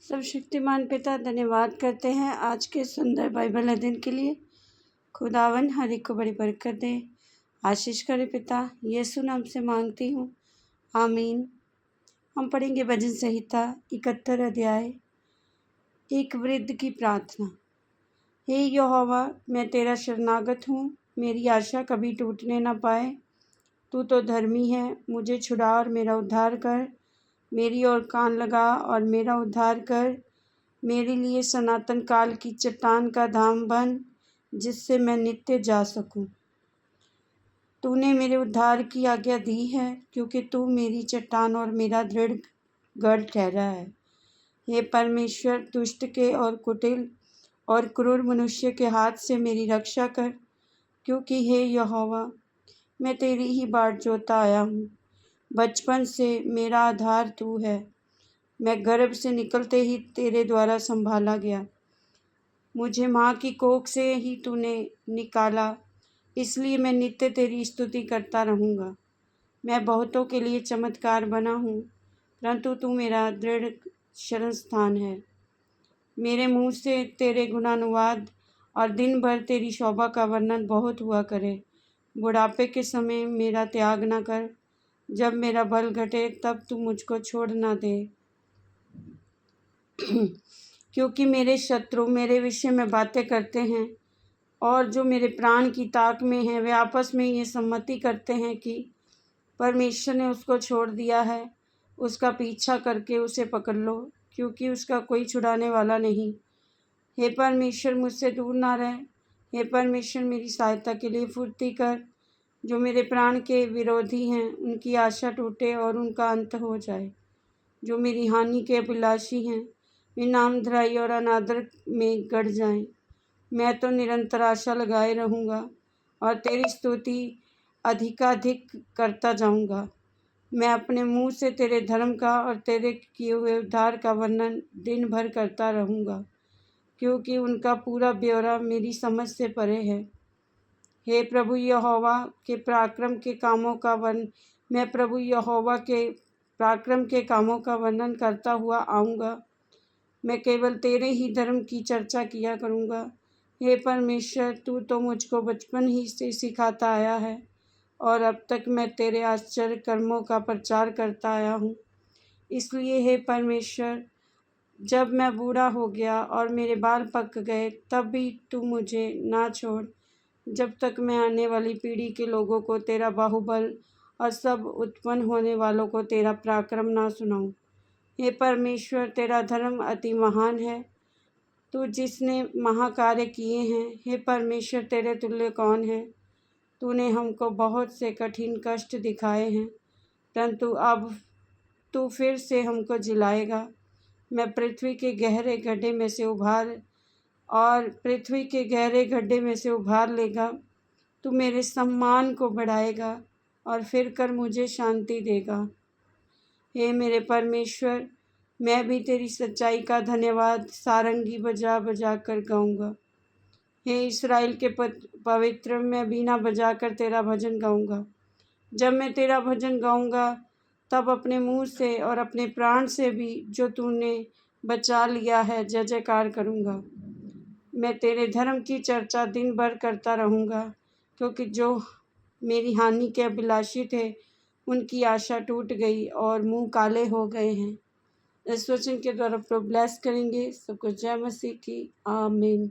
सर्वशक्तिमान पिता धन्यवाद करते हैं आज के सुंदर बाइबल अध्ययन के लिए। खुदावन हर एक को बड़ी बरकत दे, आशीष करे पिता, यीशु नाम से मांगती हूँ, आमीन। हम पढ़ेंगे भजन संहिता 71 अध्याय। एक वृद्ध की प्रार्थना। हे यहोवा, मैं तेरा शरणागत हूँ, मेरी आशा कभी टूटने न पाए। तू तो धर्मी है, मुझे छुड़ा और मेरा उद्धार कर। मेरी ओर कान लगा और मेरा उद्धार कर। मेरे लिए सनातन काल की चट्टान का धाम बन, जिससे मैं नित्य जा सकूं। तूने मेरे उद्धार की आज्ञा दी है, क्योंकि तू मेरी चट्टान और मेरा दृढ़ गढ़ ठहरा है। हे परमेश्वर, दुष्ट के और कुटिल और क्रूर मनुष्य के हाथ से मेरी रक्षा कर, क्योंकि हे यहोवा, मैं तेरी ही बाट जोता आया हूँ। बचपन से मेरा आधार तू है, मैं गर्भ से निकलते ही तेरे द्वारा संभाला गया। मुझे माँ की कोख से ही तूने निकाला, इसलिए मैं नित्य तेरी स्तुति करता रहूँगा। मैं बहुतों के लिए चमत्कार बना हूँ, परंतु तू मेरा दृढ़ शरण स्थान है। मेरे मुँह से तेरे गुणानुवाद और दिन भर तेरी शोभा का वर्णन बहुत हुआ करे। बुढ़ापे के समय मेरा त्याग न कर, जब मेरा बल घटे तब तू मुझको छोड़ ना दे। क्योंकि मेरे शत्रु मेरे विषय में बातें करते हैं, और जो मेरे प्राण की ताक में हैं, वे आपस में ये सम्मति करते हैं कि परमेश्वर ने उसको छोड़ दिया है। उसका पीछा करके उसे पकड़ लो, क्योंकि उसका कोई छुड़ाने वाला नहीं। हे परमेश्वर, मुझसे दूर ना रह। हे परमेश्वर, मेरी सहायता के लिए फुर्ती कर। जो मेरे प्राण के विरोधी हैं, उनकी आशा टूटे और उनका अंत हो जाए। जो मेरी हानि के अभिलाषी हैं, वे नामधराई और अनादर में गड़ जाएं। मैं तो निरंतर आशा लगाए रहूँगा और तेरी स्तुति अधिकाधिक करता जाऊँगा। मैं अपने मुँह से तेरे धर्म का और तेरे किए हुए उद्धार का वर्णन दिन भर करता रहूँगा, क्योंकि उनका पूरा ब्यौरा मेरी समझ से परे है। हे प्रभु यहोवा के पराक्रम के कामों का मैं प्रभु यहोवा के पराक्रम के कामों का वर्णन करता हुआ आऊँगा। मैं केवल तेरे ही धर्म की चर्चा किया करूँगा। हे परमेश्वर, तू तो मुझको बचपन ही से सिखाता आया है, और अब तक मैं तेरे आश्चर्य कर्मों का प्रचार करता आया हूँ। इसलिए हे परमेश्वर, जब मैं बूढ़ा हो गया और मेरे बाल पक गए, तब भी तू मुझे ना छोड़, जब तक मैं आने वाली पीढ़ी के लोगों को तेरा बाहुबल और सब उत्पन्न होने वालों को तेरा पराक्रम ना सुनाऊं। हे परमेश्वर, तेरा धर्म अति महान है, तू जिसने महाकार्य किए हैं। हे परमेश्वर, तेरे तुल्य कौन है? तूने हमको बहुत से कठिन कष्ट दिखाए हैं, परंतु अब तू फिर से हमको जिलाएगा। मैं पृथ्वी के गहरे गड्ढे में से उभार लेगा। तू मेरे सम्मान को बढ़ाएगा और फिर कर मुझे शांति देगा। हे मेरे परमेश्वर, मैं भी तेरी सच्चाई का धन्यवाद सारंगी बजा बजा कर गाऊँगा। हे इस्राएल के पवित्र, मैं बीना बजाकर तेरा भजन गाऊँगा। जब मैं तेरा भजन गाऊँगा, तब अपने मुँह से और अपने प्राण से भी जो तूने बचा लिया है जय जयकार करूँगा। मैं तेरे धर्म की चर्चा दिन भर करता रहूँगा, क्योंकि जो मेरी हानि के अभिलाषी थे, उनकी आशा टूट गई और मुँह काले हो गए हैं। इस वचन के द्वारा प्रभु ब्लेस करेंगे। सबको जय मसीह की, आमीन।